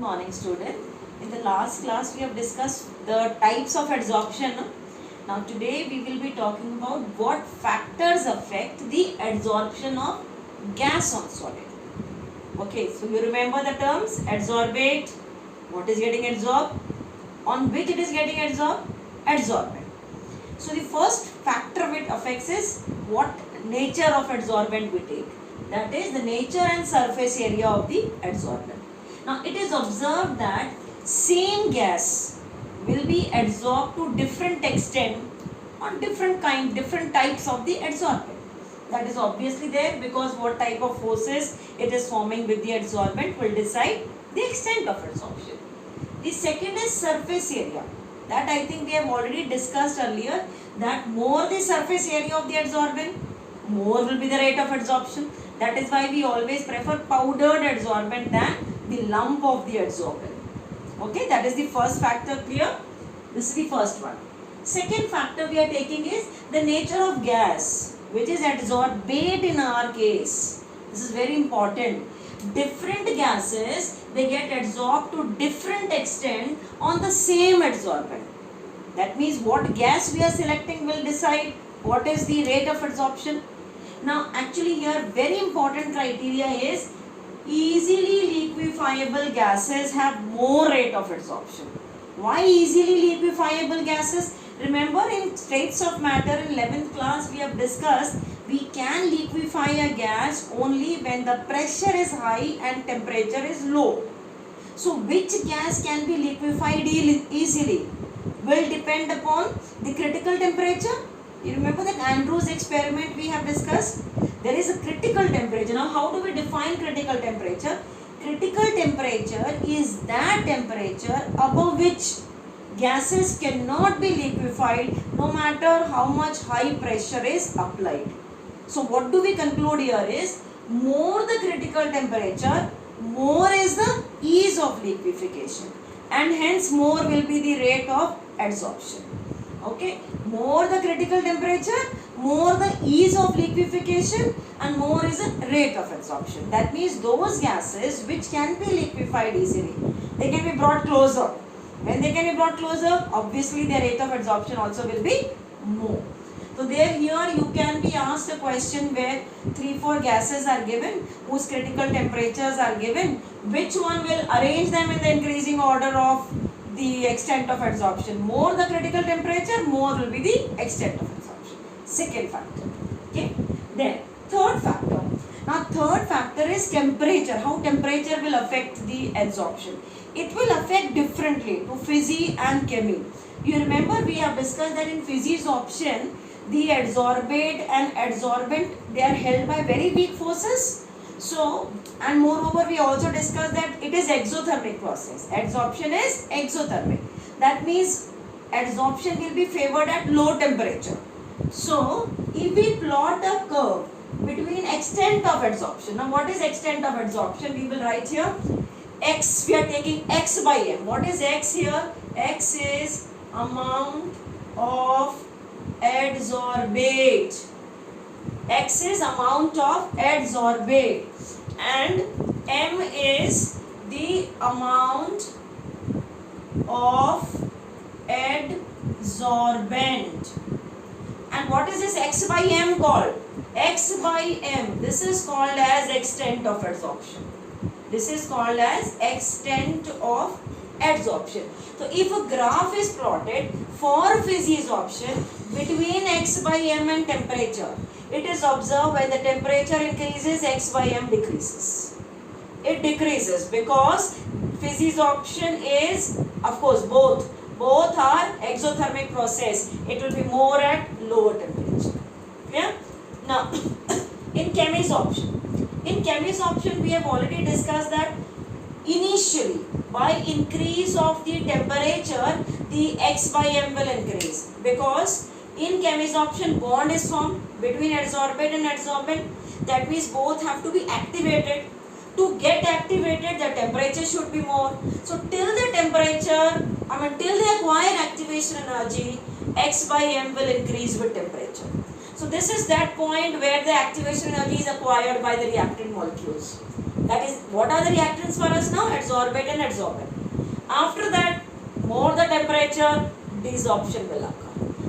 morning, student. In the last class we have discussed the types of adsorption. Now today we will be talking about what factors affect the adsorption of gas on solid. Okay, so you remember the terms adsorbate, what is getting adsorbed, on which it is getting adsorbed, adsorbent. So the first factor which affects is what nature of adsorbent we take. That is the nature and surface area of the adsorbent. Now it is observed that same gas will be adsorbed to different extent on different types of the adsorbent. That is obviously there because what type of forces it is forming with the adsorbent will decide the extent of adsorption. The second is surface area. That I think we have already discussed earlier, that more the surface area of the adsorbent, more will be the rate of adsorption. That is why we always prefer powdered adsorbent than the lump of the adsorbent. Okay, that is the first factor. Clear? This is the first one. Second factor we are taking is the nature of gas, which is adsorbate in our case. This is very important. Different gases, they get adsorbed to different extent on the same adsorbent. That means what gas we are selecting will decide what is the rate of adsorption. Now actually here very important criteria is easily liquefiable gases have more rate of adsorption. Why easily liquefiable gases? Remember in states of matter in 11th class we have discussed we can liquefy a gas only when the pressure is high and temperature is low. So which gas can be liquefied easily will depend upon the critical temperature. You remember that Andrews experiment we have discussed? There is a critical temperature. Now how do we define critical temperature? Critical temperature is that temperature above which gases cannot be liquefied no matter how much high pressure is applied. So what do we conclude here is more the critical temperature, more is the ease of liquefaction and hence more will be the rate of adsorption. Okay, more the critical temperature, more the ease of liquefaction and more is the rate of adsorption. That means those gases which can be liquefied easily, they can be brought closer. When they can be brought closer, obviously their rate of adsorption also will be more. So there here you can be asked a question where 3-4 gases are given, whose critical temperatures are given. Which one will arrange them in the increasing order of the extent of adsorption? More the critical temperature, more will be the extent of adsorption. Second factor. Okay. Then third factor. Now third factor is temperature. How temperature will affect the adsorption? It will affect differently to physi and chemi. You remember we have discussed that in physisorption, the adsorbate and adsorbent, they are held by very weak forces. So, and moreover we also discussed that it is exothermic process. Adsorption is exothermic. That means adsorption will be favored at low temperature. So, if we plot a curve between extent of adsorption. Now what is extent of adsorption? We will write here x. We are taking x by m. What is x here? X is amount of adsorbate. X is amount of adsorbate and m is the amount of adsorbent. And what is this x by m called? X by m. This is called as extent of adsorption. This is called as extent of adsorption. So if a graph is plotted for physisorption between x by m and temperature, it is observed when the temperature increases, x by m decreases. It decreases because physisorption is, of course, both are exothermic process. It will be more at lower temperature. Yeah. Now, in chemisorption we have already discussed that initially by increase of the temperature, the x by m will increase because in chemisorption bond is formed between adsorbate and adsorbent. That means both have to be activated. To get activated, the temperature should be more. So till the temperature, till they acquire activation energy, x by m will increase with temperature. So this is that point where the activation energy is acquired by the reactant molecules. That is, what are the reactants for us now? Adsorbate and adsorbent. After that, more the temperature, desorption will occur.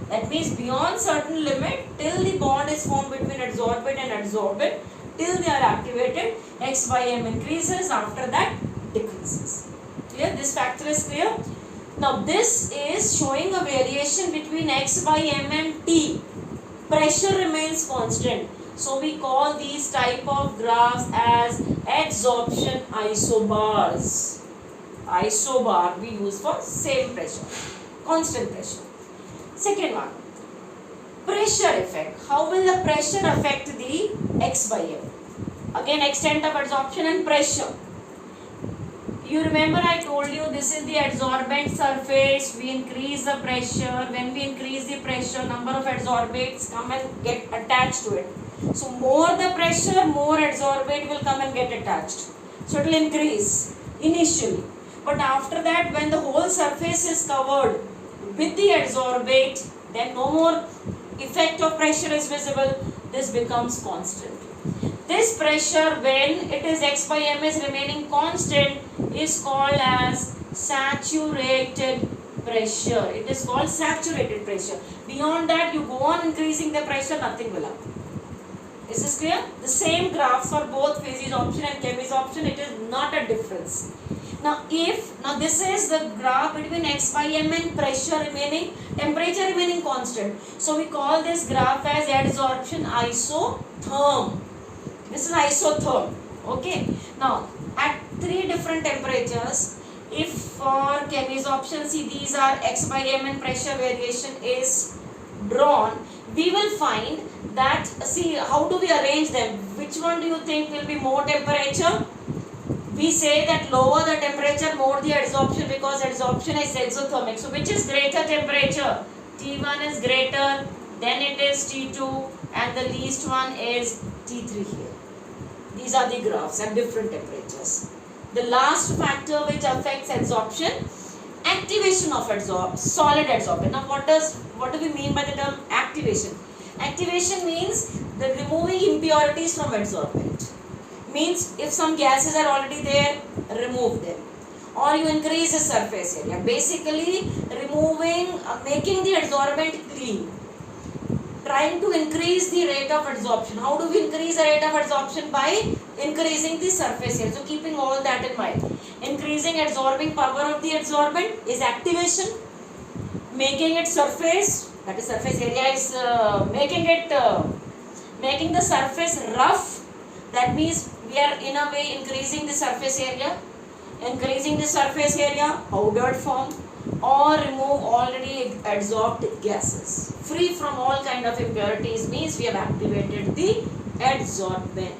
That means beyond certain limit, till the bond is formed between adsorbate and adsorbent, till they are activated, X by M increases, after that decreases. Clear? This factor is clear? Now this is showing a variation between X by M and T. Pressure remains constant. So we call these type of graphs as adsorption isobars. Isobar we use for same pressure, constant pressure. Second one, pressure effect. How will the pressure affect the X by M? Again, extent of adsorption and pressure. You remember I told you this is the adsorbent surface. We increase the pressure. When we increase the pressure, number of adsorbates come and get attached to it. So more the pressure, more adsorbate will come and get attached. So it will increase initially. But after that, when the whole surface is covered with the adsorbate, then no more effect of pressure is visible. This becomes constant. This pressure, when it is X by M is remaining constant, is called as saturated pressure. It is called saturated pressure. Beyond that, you go on increasing the pressure, nothing will happen. Is this clear? The same graphs for both physisorption and chemisorption. It is not a difference. Now this is the graph between X by M and pressure remaining, temperature remaining constant. So we call this graph as adsorption isotherm. This is isotherm. Okay. Now at 3 different temperatures, if for chemisorption, see these are X by M and pressure variation is drawn, we will find that, see how do we arrange them? Which one do you think will be more temperature? We say that lower the temperature, more the adsorption, because adsorption is exothermic. So which is greater temperature? T1 is greater, then it is T2, and the least one is T3 here. These are the graphs at different temperatures. The last factor which affects adsorption, activation of solid adsorbent. Now what do we mean by the term activation? Activation means the removing impurities from adsorbent. Means if some gases are already there, remove them, or you increase the surface area. Basically removing, making the adsorbent clean, trying to increase the rate of adsorption. How do we increase the rate of adsorption? By increasing the surface area. So keeping all that in mind, increasing absorbing power of the adsorbent is activation. Making it surface, that is surface area, is making the surface rough. That means we are in a way increasing the surface area. Increasing the surface area, powdered form, or remove already adsorbed gases. Free from all kind of impurities means we have activated the adsorbent.